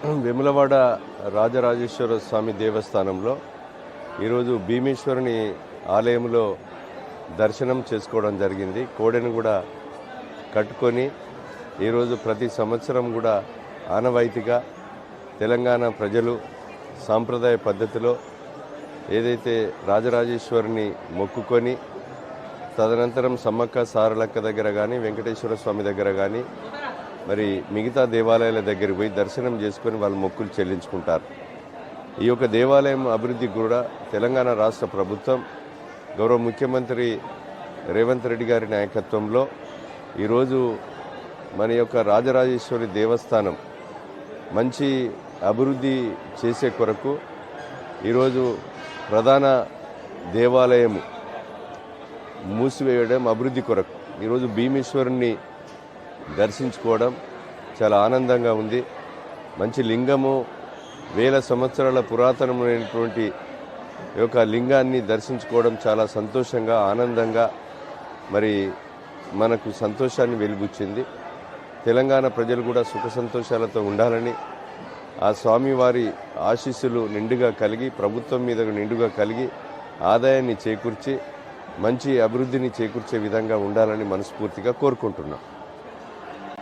వేములవాడ రాజరాజేశ్వర స్వామి దేవస్థానంలో ఈరోజు భీమేశ్వరుని ఆలయంలో దర్శనం చేసుకోవడం జరిగింది. కోడెను కూడా కట్టుకొని ఈరోజు ప్రతి సంవత్సరం కూడా ఆనవాయితీగా తెలంగాణ ప్రజలు సాంప్రదాయ పద్ధతిలో ఏదైతే రాజరాజేశ్వరిని మొక్కుకొని తదనంతరం సమ్మక్క సారలక్క దగ్గర కానీ వెంకటేశ్వర స్వామి దగ్గర కానీ మరి మిగతా దేవాలయాల దగ్గరికి పోయి దర్శనం చేసుకొని వాళ్ళు మొక్కులు చెల్లించుకుంటారు. ఈ యొక్క దేవాలయం అభివృద్ధికి కూడా తెలంగాణ రాష్ట్ర ప్రభుత్వం గౌరవ ముఖ్యమంత్రి రేవంత్ రెడ్డి గారి నాయకత్వంలో ఈరోజు మన యొక్క రాజరాజేశ్వరి దేవస్థానం మంచి అభివృద్ధి చేసే కొరకు ఈరోజు ప్రధాన దేవాలయం మూసివేయడం అభివృద్ధి కొరకు ఈరోజు భీమేశ్వరుని దర్శించుకోవడం చాలా ఆనందంగా ఉంది. మంచి లింగము, వేల సంవత్సరాల పురాతనమైనటువంటి యొక్క లింగాన్ని దర్శించుకోవడం చాలా సంతోషంగా ఆనందంగా మరి మనకు సంతోషాన్ని వెలిబుచ్చింది. తెలంగాణ ప్రజలు కూడా సుఖ సంతోషాలతో ఉండాలని ఆ స్వామివారి ఆశీస్సులు నిండుగా కలిగి ప్రభుత్వం మీద నిండుగా కలిగి ఆదాయాన్ని చేకూర్చి మంచి అభివృద్ధిని చేకూర్చే విధంగా ఉండాలని మనస్ఫూర్తిగా కోరుకుంటున్నాం.